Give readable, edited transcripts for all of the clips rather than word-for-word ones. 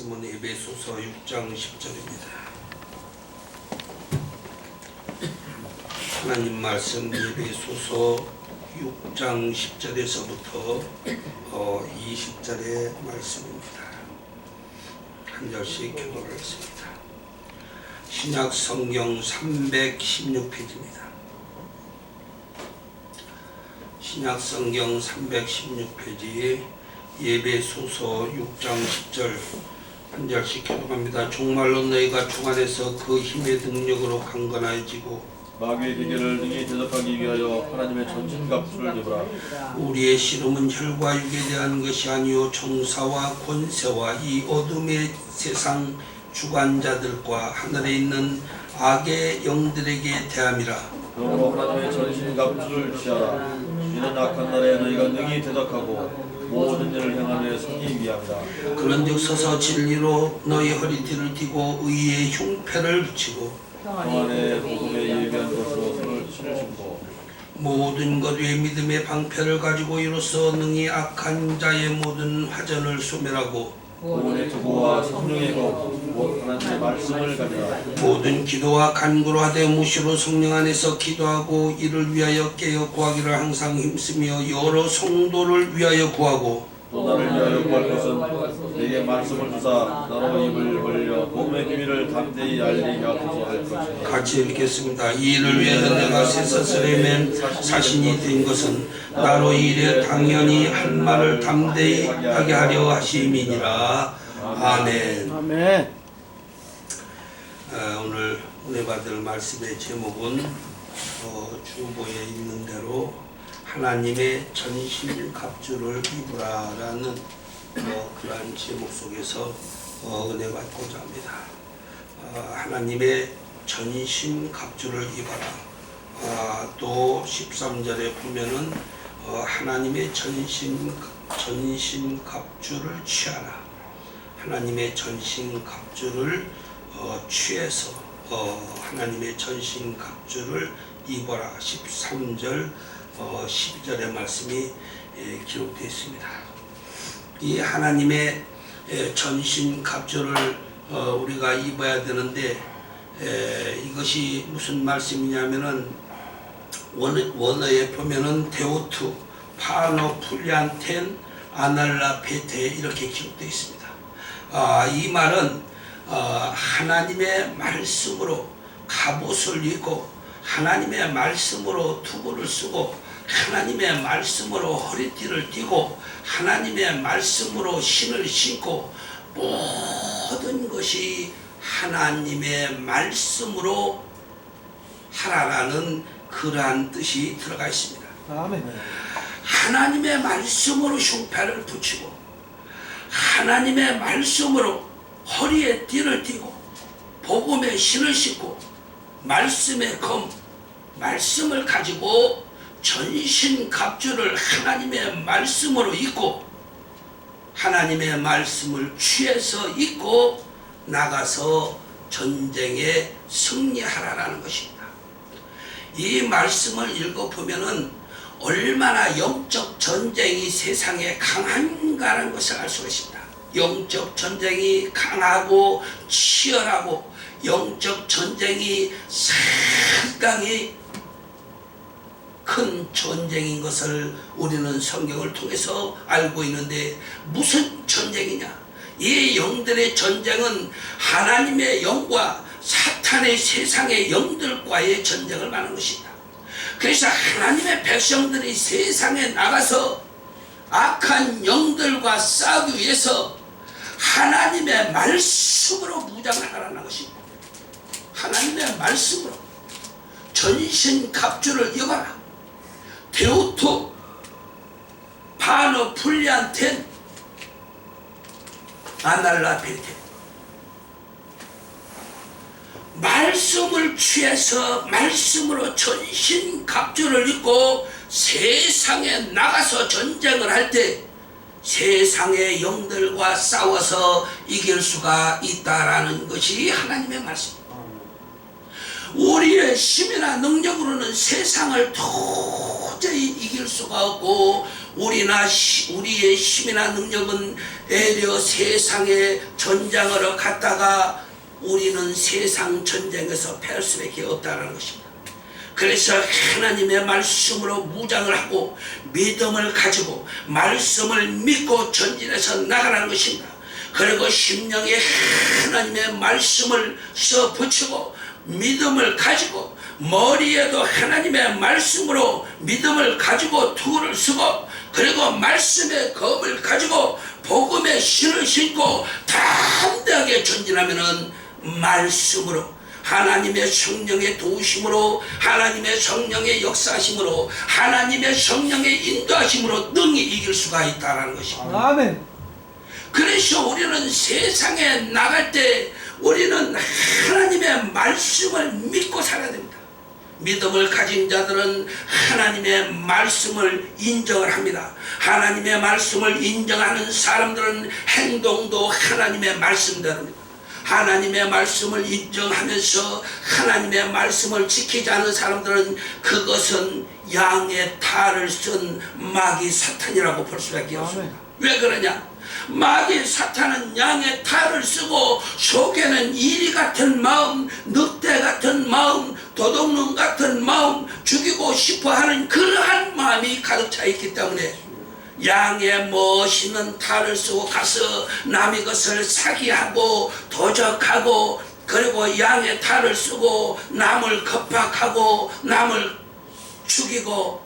말씀은 에베소서 6장 10절입니다. 하나님 말씀 에베소서 6장 10절에서부터 20절의 말씀입니다. 한 절씩 교독하겠습니다. 신약 성경 316페이지입니다. 신약 성경 316페이지 에베소서 6장 10절 한 절씩 교독합니다. 정말로 너희가 주 안에서 그 힘의 능력으로 강건해지고 마귀의 기계를 능히 대적하기 위하여 하나님의 전신갑주를 입으라. 우리의 씨름은 혈과 육에 대한 것이 아니요 정사와 권세와 이 어둠의 세상 주관자들과 하늘에 있는 악의 영들에게 대함이라. 그러므로 하나님의 전신갑주를 취하라. 이는 악한 날에 너희가 능히 대적하고 모든 일을 행하되 서기 위함이다. 그런즉 서서 진리로 너희 허리띠를 띠고 의의 흉패를 붙이고 평안의 복음에 예비한 것으로 손을 신으시고 모든 것 위에 믿음의 방패를 가지고 이로써 능히 악한 자의 모든 화전을 소멸하고 구원의 투구와 성령의 곧 하나님의 말씀을 가지라. 모든 기도와 간구로 하되 무시로 성령 안에서 기도하고 이를 위하여 깨어 구하기를 항상 힘쓰며 여러 성도를 위하여 구하고 또 나를 위하여 구할 것은 내게 말씀을 주사 나로 입을 벌려 복음의 비밀을 담대히 알리게 하소서 할 것이니. 같이 읽겠습니다. 이 일을 위하여 내가 쇠사슬에 맨 사신이 된 것은 나로 이 일에 당연히 한 말을 담대히 하게 하려 하심이니라. 아멘. 아멘. 오늘 은혜 받을 말씀의 제목은 주보에 있는 대로 하나님의 전신갑주를 입으라라는 그러한 제목 속에서 은혜 받고자 합니다. 하나님의 전신갑주를 입어라. 또 13절에 보면은 하나님의 전신갑주를 취하라. 하나님의 전신갑주를 취해서 하나님의 전신갑주를 입어라. 13절 12절의 말씀이 기록되어 있습니다. 이 하나님의 전신갑주를 우리가 입어야 되는데 이것이 무슨 말씀이냐면은 원어에 보면은 데오투, 파노, 풀리안텐, 아날라, 베테 이렇게 기록되어 있습니다. 이 말은 하나님의 말씀으로 갑옷을 입고 하나님의 말씀으로 투구를 쓰고 하나님의 말씀으로 허리띠를 띠고 하나님의 말씀으로 신을 신고 모든 것이 하나님의 말씀으로 하라라는 그러한 뜻이 들어가 있습니다. 아멘. 하나님의 말씀으로 흉패를 붙이고 하나님의 말씀으로 허리에 띠를 띠고 복음의 신을 신고 말씀의 검, 말씀을 가지고 전신갑주를 하나님의 말씀으로 입고 하나님의 말씀을 취해서 입고 나가서 전쟁에 승리하라라는 것입니다. 이 말씀을 읽어보면은 얼마나 영적 전쟁이 세상에 강한가라는 것을 알 수가 있습니다. 영적 전쟁이 강하고 치열하고 영적 전쟁이 상당히 큰 전쟁인 것을 우리는 성경을 통해서 알고 있는데 무슨 전쟁이냐? 이 영들의 전쟁은 하나님의 영과 사탄의 세상의 영들과의 전쟁을 말하는 것입니다. 그래서 하나님의 백성들이 세상에 나가서 악한 영들과 싸우기 위해서 하나님의 말씀으로 무장을 하라는 것입니다. 하나님의 말씀으로 전신갑주를 입어라. 데오토, 파노, 풀리안텐, 아날라, 베테. 말씀을 취해서 말씀으로 전신갑주를 입고 세상에 나가서 전쟁을 할 때 세상의 영들과 싸워서 이길 수가 있다라는 것이 하나님의 말씀입니다. 우리의 힘이나 능력으로는 세상을 도저히 이길 수가 없고 우리의 힘이나 능력은 애려 세상의 전장으로 갔다가 우리는 세상 전쟁에서 패할 수밖에 없다는 것입니다. 그래서 하나님의 말씀으로 무장을 하고 믿음을 가지고 말씀을 믿고 전진해서 나가라는 것입니다. 그리고 심령에 하나님의 말씀을 써붙이고 믿음을 가지고 머리에도 하나님의 말씀으로 믿음을 가지고 툴을 쓰고 그리고 말씀의 검을 가지고 복음의 신을 신고 담대하게 전진하면은 말씀으로 하나님의 성령의 도우심으로 하나님의 성령의 역사하심으로 하나님의 성령의 인도하심으로 능히 이길 수가 있다는 것입니다. 아멘. 그래서 우리는 세상에 나갈 때 우리는 하나님의 말씀을 믿고 살아야 됩니다. 믿음을 가진 자들은 하나님의 말씀을 인정을 합니다. 하나님의 말씀을 인정하는 사람들은 행동도 하나님의 말씀대로입니다. 하나님의 말씀을 인정하면서 하나님의 말씀을 지키지 않는 사람들은 그것은 양의 탈을 쓴 마귀 사탄이라고 볼 수밖에 없습니다. 왜 그러냐? 마귀 사탄은 양의 탈을 쓰고 속에는 이리 같은 마음, 늑대 같은 마음, 도둑놈 같은 마음, 죽이고 싶어하는 그러한 마음이 가득 차 있기 때문에 양의 멋있는 탈을 쓰고 가서 남의 것을 사기하고 도적하고 그리고 양의 탈을 쓰고 남을 겁박하고 남을 죽이고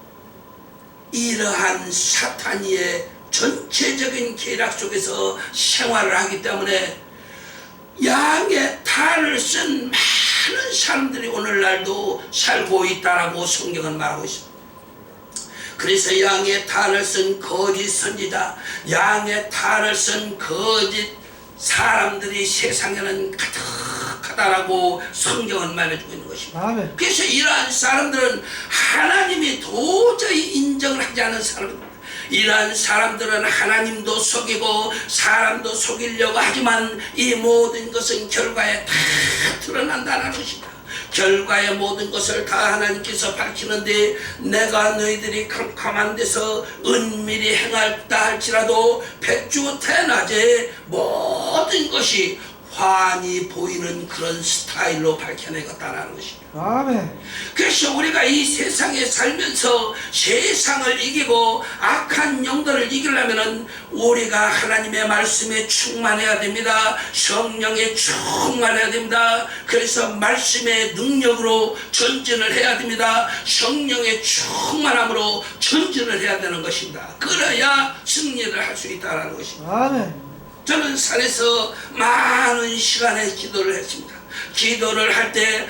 이러한 사탄의 전체적인 계략 속에서 생활을 하기 때문에 양의 탈을 쓴 많은 사람들이 오늘날도 살고 있다라고 성경은 말하고 있습니다. 그래서 양의 탈을 쓴 거짓 선지자, 양의 탈을 쓴 거짓 사람들이 세상에는 가득하다라고 성경은 말해주고 있는 것입니다. 아멘. 그래서 이러한 사람들은 하나님이 도저히 인정을 하지 않은 사람입니다. 이러한 사람들은 하나님도 속이고 사람도 속이려고 하지만 이 모든 것은 결과에 다 드러난다는 것입니다. 결과의 모든 것을 다 하나님께서 밝히는데 내가 너희들이 캄캄한 데서 은밀히 행할다 할지라도 백주태낮에 모든 것이 환히 보이는 그런 스타일로 밝혀내겠다는 것입니다. 아멘. 그래서 우리가 이 세상에 살면서 세상을 이기고 악한 영들을 이기려면 우리가 하나님의 말씀에 충만해야 됩니다. 성령에 충만해야 됩니다. 그래서 말씀의 능력으로 전진을 해야 됩니다. 성령의 충만함으로 전진을 해야 되는 것입니다. 그래야 승리를 할 수 있다는 것입니다. 아멘. 저는 산에서 많은 시간에 기도를 했습니다. 기도를 할 때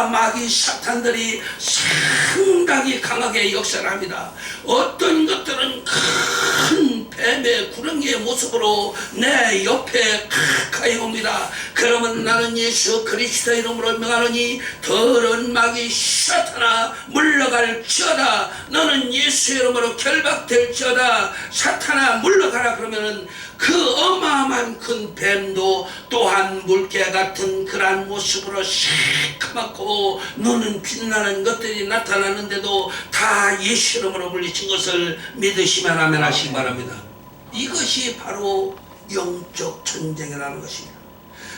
마귀 사탄들이 상당히 강하게 역사를 합니다. 어떤 것들은 큰 뱀의 구렁이의 모습으로 내 옆에 가까이 옵니다. 그러면 나는 예수 그리스도의 이름으로 명하노니 더러운 마귀 사탄아 물러갈지어다. 너는 예수의 이름으로 결박될지어다. 사탄아 물러가라. 그러면은 그 어마어마한 큰 뱀도 또한 물개 같은 그러한 모습으로 새까맣고 눈은 빛나는 것들이 나타나는데도 다 예수 이름으로 물리친 것을 믿으시면 아멘 하시기 바랍니다. 이것이 바로 영적 전쟁이라는 것입니다.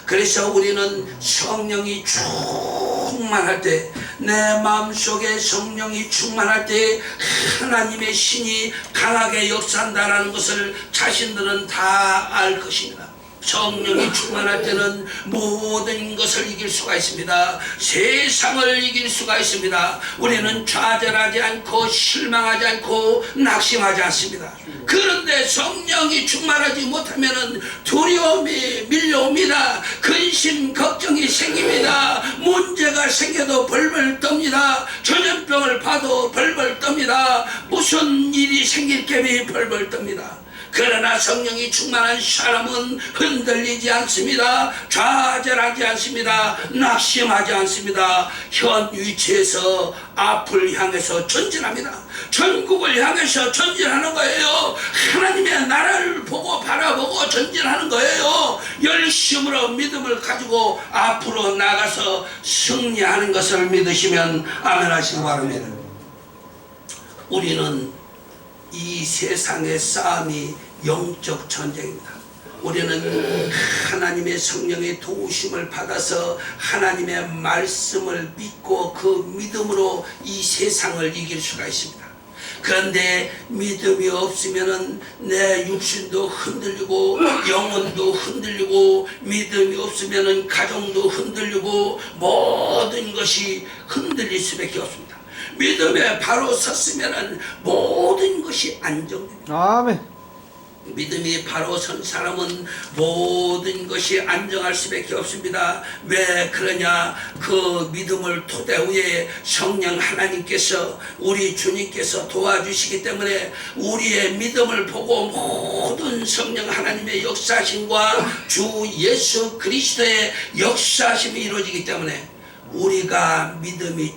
그래서 우리는 성령이 충만할 때, 내 마음속에 성령이 충만할 때 하나님의 신이 강하게 역사한다는 것을 자신들은 다 알 것입니다. 성령이 충만할 때는 모든 것을 이길 수가 있습니다. 세상을 이길 수가 있습니다. 우리는 좌절하지 않고 실망하지 않고 낙심하지 않습니다. 그런데 성령이 충만하지 못하면 두려움이 밀려옵니다. 근심 걱정이 생깁니다. 문제가 생겨도 벌벌 떱니다. 전염병을 봐도 벌벌 떱니다. 무슨 일이 생길 겸이 벌벌 떱니다. 그러나 성령이 충만한 사람은 흔들리지 않습니다. 좌절하지 않습니다. 낙심하지 않습니다. 현 위치에서 앞을 향해서 전진합니다. 전국을 향해서 전진하는 거예요. 하나님의 나라를 보고 바라보고 전진하는 거예요. 열심으로 믿음을 가지고 앞으로 나가서 승리하는 것을 믿으시면 아멘 하시기 바랍니다. 우리는 이 세상의 싸움이 영적 전쟁입니다. 우리는 하나님의 성령의 도우심을 받아서 하나님의 말씀을 믿고 그 믿음으로 이 세상을 이길 수가 있습니다. 그런데 믿음이 없으면은 내 육신도 흔들리고 영혼도 흔들리고, 믿음이 없으면은 가정도 흔들리고 모든 것이 흔들릴 수밖에 없습니다. 믿음에 바로 섰으면은 모든 것이 안정됩니다. 아멘. 믿음이 바로 선 사람은 모든 것이 안정할 수밖에 없습니다. 왜 그러냐? 그 믿음을 토대위에 성령 하나님께서, 우리 주님께서 도와주시기 때문에 우리의 믿음을 보고 모든 성령 하나님의 역사심과 주 예수 그리스도의 역사심이 이루어지기 때문에 우리가 믿음이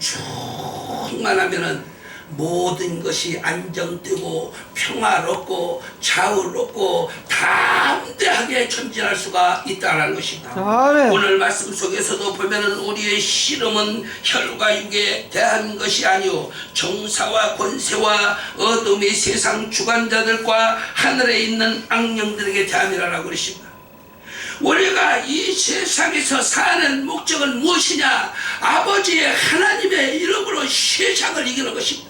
충만하면은 모든 것이 안정되고 평화롭고 자유롭고 담대하게 전진할 수가 있다는 것입니다. 아멘. 오늘 말씀 속에서도 보면은 우리의 씨름은 혈과 육에 대한 것이 아니오 정사와 권세와 어둠의 세상 주관자들과 하늘에 있는 악령들에게 대함이라고 그러십니다. 우리가 이 세상에서 사는 목적은 무엇이냐? 아버지의 하나님의 이름으로 세상을 이기는 것입니다.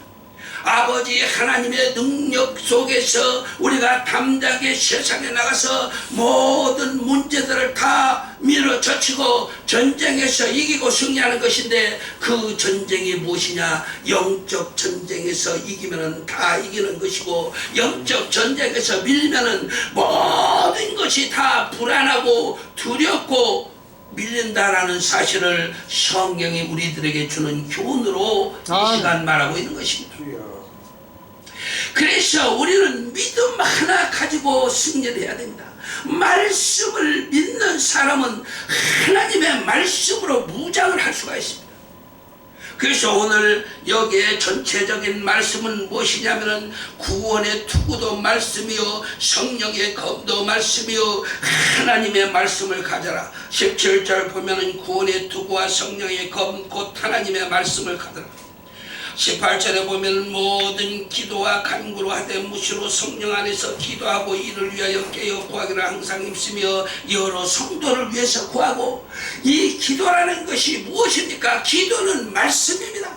아버지 하나님의 능력 속에서 우리가 담대하게 세상에 나가서 모든 문제들을 다 밀어젖히고 전쟁에서 이기고 승리하는 것인데, 그 전쟁이 무엇이냐? 영적 전쟁에서 이기면은 다 이기는 것이고, 영적 전쟁에서 밀면은 모든 것이 다 불안하고 두렵고 밀린다라는 사실을 성경이 우리들에게 주는 교훈으로 이 시간 말하고 있는 것입니다. 그래서 우리는 믿음 하나 가지고 승리를 해야 됩니다. 말씀을 믿는 사람은 하나님의 말씀으로 무장을 할 수가 있습니다. 그래서 오늘 여기에 전체적인 말씀은 무엇이냐면은 구원의 투구도 말씀이요 성령의 검도 말씀이요 하나님의 말씀을 가져라. 17절 보면은 구원의 투구와 성령의 검 곧 하나님의 말씀을 가져라. 18절에 보면 모든 기도와 간구로 하되 무시로 성령 안에서 기도하고 이를 위하여 깨어 구하기를 항상 힘쓰며 여러 성도를 위해서 구하고. 이 기도라는 것이 무엇입니까? 기도는 말씀입니다.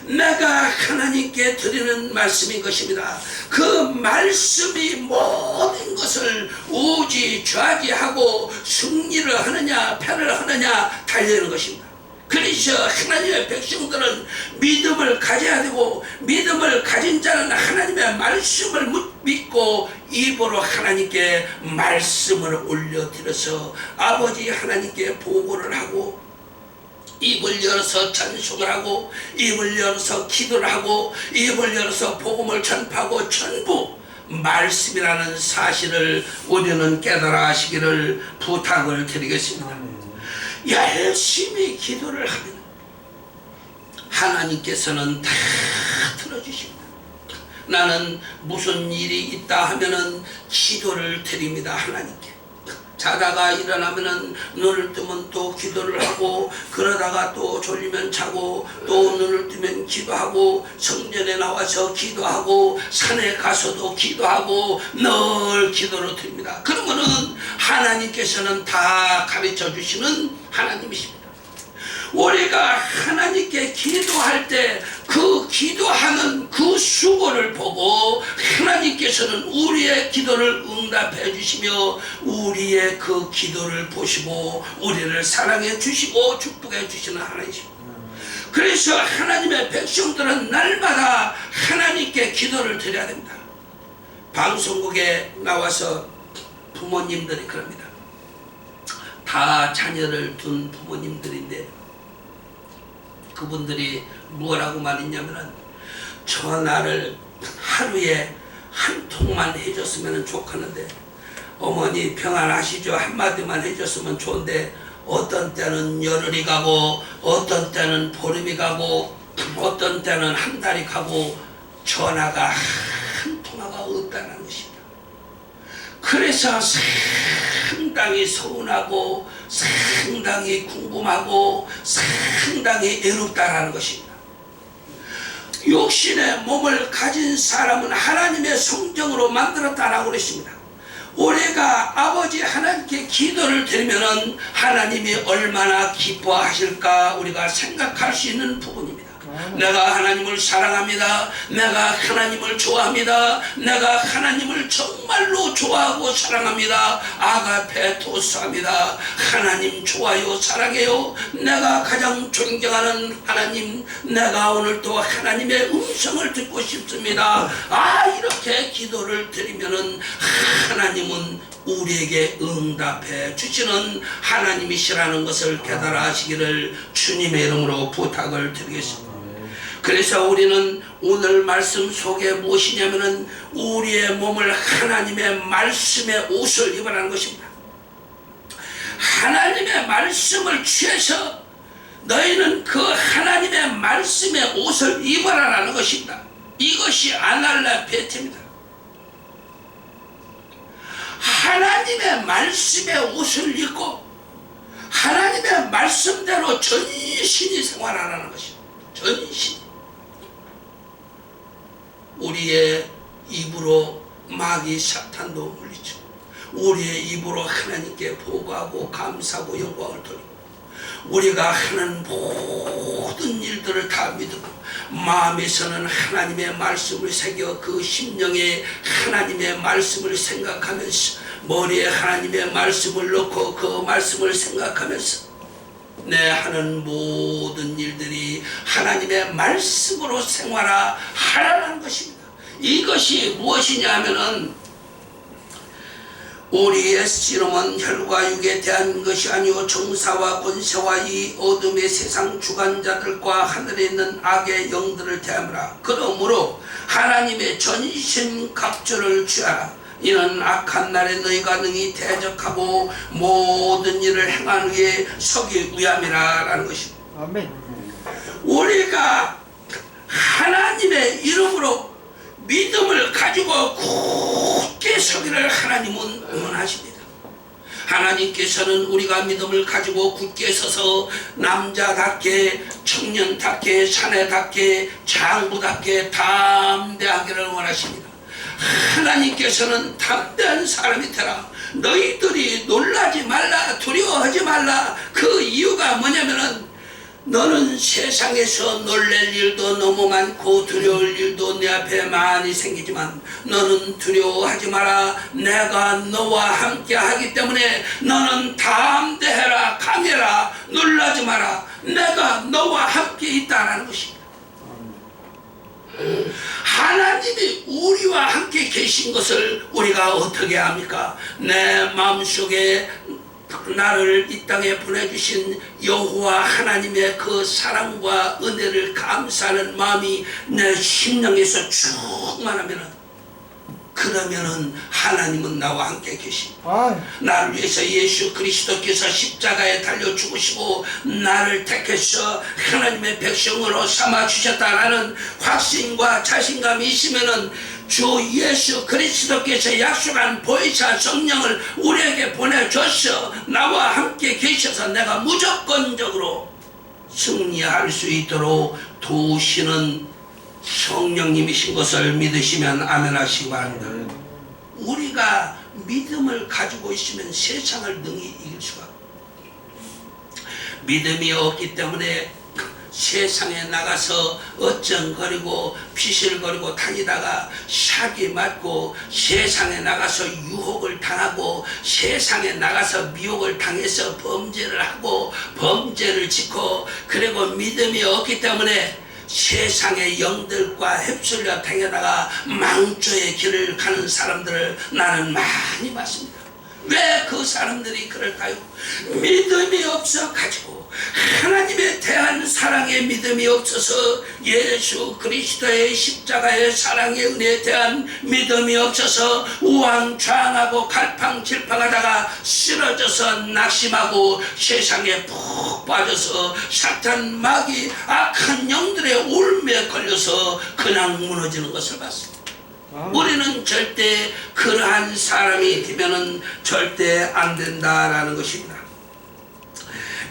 내가 하나님께 드리는 말씀인 것입니다. 그 말씀이 모든 것을 우지좌지하고 승리를 하느냐 패를 하느냐 달리는 것입니다. 그래서 하나님의 백성들은 믿음을 가져야 되고, 믿음을 가진 자는 하나님의 말씀을 믿고 입으로 하나님께 말씀을 올려드려서 아버지 하나님께 보고를 하고, 입을 열어서 찬송을 하고, 입을 열어서 기도를 하고, 입을 열어서 복음을 전파하고, 전부 말씀이라는 사실을 우리는 깨달아 하시기를 부탁을 드리겠습니다. 열심히 기도를 하면 하나님께서는 다 들어주십니다. 나는 무슨 일이 있다 하면은 기도를 드립니다. 하나님께. 자다가 일어나면은 눈을 뜨면 또 기도를 하고, 그러다가 또 졸리면 자고, 또 눈을 뜨면 기도하고, 성전에 나와서 기도하고, 산에 가서도 기도하고, 늘 기도를 드립니다. 그러면은 하나님께서는 다 가르쳐 주시는 하나님이십니다. 우리가 하나님께 기도할 때 그 기도하는 그 수고를 보고 하나님께서는 우리의 기도를 응답해 주시며 우리의 그 기도를 보시고 우리를 사랑해 주시고 축복해 주시는 하나님이십니다. 그래서 하나님의 백성들은 날마다 하나님께 기도를 드려야 됩니다. 방송국에 나와서 부모님들이 그럽니다. 다 자녀를 둔 부모님들인데 그분들이 뭐라고 말했냐면은 전화를 하루에 한 통만 해줬으면 좋겠는데, 어머니 평안하시죠? 한마디만 해줬으면 좋은데 어떤 때는 열흘이 가고 어떤 때는 보름이 가고 어떤 때는 한 달이 가고 전화가 한 통화가 없다는 것입니다. 그래서 상당히 서운하고 상당히 궁금하고 상당히 애롭다라는 것입니다. 육신의 몸을 가진 사람은 하나님의 성정으로 만들었다라고 그랬습니다. 우리가 아버지 하나님께 기도를 드리면은 하나님이 얼마나 기뻐하실까 우리가 생각할 수 있는 부분입니다. 내가 하나님을 사랑합니다. 내가 하나님을 좋아합니다. 내가 하나님을 정말로 좋아하고 사랑합니다. 아가페 토스합니다. 하나님 좋아요, 사랑해요. 내가 가장 존경하는 하나님, 내가 오늘도 하나님의 음성을 듣고 싶습니다. 이렇게 기도를 드리면은 하나님은 우리에게 응답해 주시는 하나님이시라는 것을 깨달아 하시기를 주님의 이름으로 부탁을 드리겠습니다. 그래서 우리는 오늘 말씀 속에 무엇이냐면은 우리의 몸을 하나님의 말씀의 옷을 입으라는 것입니다. 하나님의 말씀을 취해서 너희는 그 하나님의 말씀의 옷을 입어라라는 것입니다. 이것이 아날라베트입니다. 하나님의 말씀의 옷을 입고 하나님의 말씀대로 전신이 생활하라는 것입니다. 전신. 우리의 입으로 마귀 사탄도 물리쳐 우리의 입으로 하나님께 보고하고 감사하고 영광을 돌리고 우리가 하는 모든 일들을 다 믿고 마음에서는 하나님의 말씀을 새겨 그 심령에 하나님의 말씀을 생각하면서 머리에 하나님의 말씀을 넣고 그 말씀을 생각하면서 내 하는 모든 일들이 하나님의 말씀으로 생활하라는 것입니다. 이것이 무엇이냐 하면은 우리의 씨름은 혈과 육에 대한 것이 아니요 정사와 권세와 이 어둠의 세상 주관자들과 하늘에 있는 악의 영들을 대함이라. 그러므로 하나님의 전신 갑주를 취하라. 이는 악한 날에 너희가 능히 대적하고 모든 일을 행한 후에 서기 위함이라 라는 것입니다. 아멘. 우리가 하나님의 이름으로 믿음을 가지고 굳게 서기를 하나님은 원하십니다. 하나님께서는 우리가 믿음을 가지고 굳게 서서 남자답게 청년답게 사내답게 장부답게 담대하기를 원하십니다. 하나님께서는 담대한 사람이 되라. 너희들이 놀라지 말라, 두려워하지 말라. 그 이유가 뭐냐면은 너는 세상에서 놀랄 일도 너무 많고 두려울 일도 내 앞에 많이 생기지만 너는 두려워하지 마라. 내가 너와 함께 하기 때문에 너는 담대해라, 강해라, 놀라지 마라. 내가 너와 함께 있다라는 것입니다. 하나님이 우리와 함께 계신 것을 우리가 어떻게 합니까? 내 마음속에 나를 이 땅에 보내주신 여호와 하나님의 그 사랑과 은혜를 감사하는 마음이 내 심령에서 충만하면은 그러면은 하나님은 나와 함께 계십니다. 나를 위해서 예수 그리스도께서 십자가에 달려 죽으시고 나를 택해서 하나님의 백성으로 삼아 주셨다라는 확신과 자신감이 있으면은 주 예수 그리스도께서 약속한 보혜사 성령을 우리에게 보내줘서 나와 함께 계셔서 내가 무조건적으로 승리할 수 있도록 도우시는 성령님이신 것을 믿으시면 아멘 하시기 바랍니다. 우리가 믿음을 가지고 있으면 세상을 능히 이길 수가 없습니다. 믿음이 없기 때문에 세상에 나가서 어쩡거리고 피실거리고 다니다가 사기 맞고 세상에 나가서 유혹을 당하고 세상에 나가서 미혹을 당해서 범죄를 하고 범죄를 짓고 그리고 믿음이 없기 때문에 세상의 영들과 휩쓸려 다니다가 망조의 길을 가는 사람들을 나는 많이 봤습니다. 왜 그 사람들이 그럴까요? 믿음이 없어 가지고 하나님에 대한 사랑의 믿음이 없어서 예수 그리스도의 십자가의 사랑의 은혜에 대한 믿음이 없어서 우왕좌왕하고 갈팡질팡하다가 쓰러져서 낙심하고 세상에 푹 빠져서 사탄 마귀 악한 영들의 울매에 걸려서 그냥 무너지는 것을 봤습니다. 우리는 절대 그러한 사람이 되면은 절대 안 된다라는 것입니다.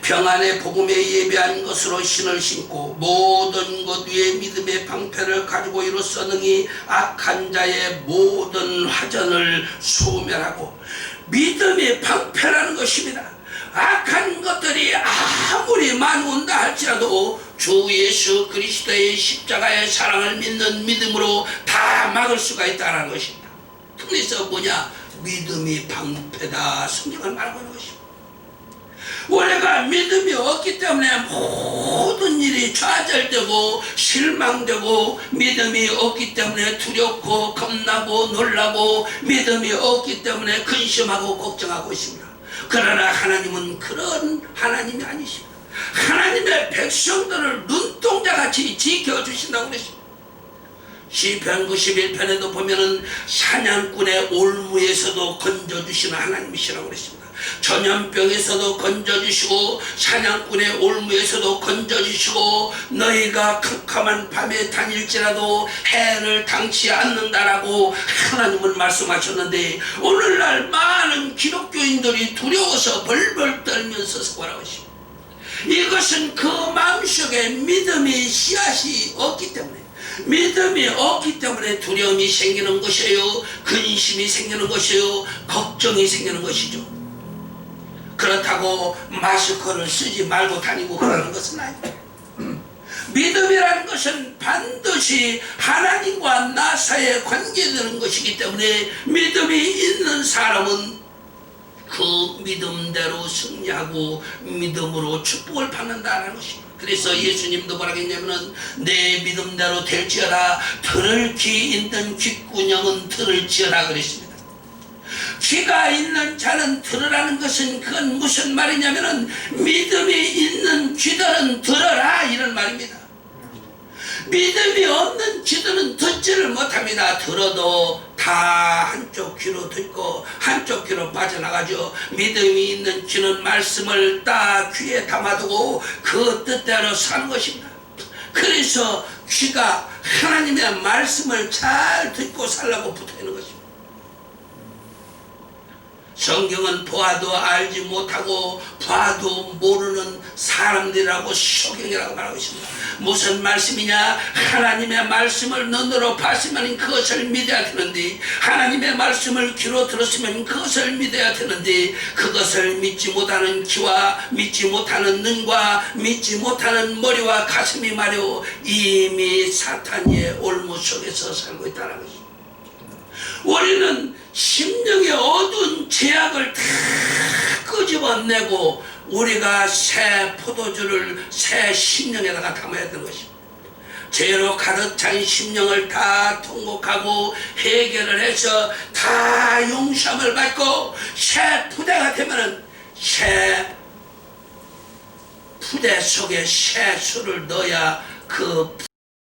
평안의 복음에 예배한 것으로 신을 신고 모든 것 위에 믿음의 방패를 가지고 이로써 능히 악한 자의 모든 화전을 소멸하고, 믿음의 방패라는 것입니다. 악한 것들이 아무리 많이 온다 할지라도 주 예수 그리스도의 십자가의 사랑을 믿는 믿음으로 다 막을 수가 있다는 것입니다. 그래서 뭐냐? 믿음이 방패다, 성경을 말하고 있는 것입니다. 우리가 믿음이 없기 때문에 모든 일이 좌절되고 실망되고, 믿음이 없기 때문에 두렵고 겁나고 놀라고, 믿음이 없기 때문에 근심하고 걱정하고 있습니다. 그러나 하나님은 그런 하나님이 아니십니다. 하나님의 백성들을 눈동자같이 지켜주신다고 그랬습니다. 시편 91편에도 보면은 사냥꾼의 올무에서도 건져주시는 하나님이시라고 그랬습니다. 전염병에서도 건져주시고 사냥꾼의 올무에서도 건져주시고, 너희가 캄캄한 밤에 다닐지라도 해를 당치 않는다라고 하나님은 말씀하셨는데, 오늘날 많은 기독교인들이 두려워서 벌벌 떨면서 생활하고 있습니다. 이것은 그 마음속에 믿음의 씨앗이 없기 때문에, 믿음이 없기 때문에 두려움이 생기는 것이에요. 근심이 생기는 것이에요. 걱정이 생기는 것이죠. 그렇다고 마스크를 쓰지 말고 다니고 그러는 것은 아닙니다. 믿음이라는 것은 반드시 하나님과 나 사이에 관계되는 것이기 때문에, 믿음이 있는 사람은 그 믿음대로 승리하고 믿음으로 축복을 받는다는 것입니다. 그래서 예수님도 뭐라고 했냐면은, 내 믿음대로 될지어다, 들을 귀 있는 귓구녕은 들을지어다 그랬습니다. 귀가 있는 자는 들으라는 것은, 그건 무슨 말이냐면은 믿음이 있는 귀들은 들어라, 이런 말입니다. 믿음이 없는 귀들은 듣지를 못합니다. 들어도 다 한쪽 귀로 듣고 한쪽 귀로 빠져나가죠. 믿음이 있는 귀는 말씀을 딱 귀에 담아두고 그 뜻대로 사는 것입니다. 그래서 귀가 하나님의 말씀을 잘 듣고 살라고 붙어있는 것입니다. 성경은 보아도 알지 못하고 봐도 모르는 사람들이라고 소경이라고 말하고 있습니다. 무슨 말씀이냐? 하나님의 말씀을 눈으로 봤으면 그것을 믿어야 되는데, 하나님의 말씀을 귀로 들었으면 그것을 믿어야 되는데, 그것을 믿지 못하는 귀와 믿지 못하는 눈과 믿지 못하는 머리와 가슴이 말이오 이미 사탄의 올무 속에서 살고 있다는 것입니다. 우리는 심령의 어두운 죄악을 다 끄집어내고 우리가 새 포도주를 새 심령에다가 담아야 되는 것입니다. 죄로 가득 찬 심령을 다 통곡하고 해결을 해서 다 용서함을 받고 새 푸대가 되면은, 새 푸대 속에 새 술을 넣어야 그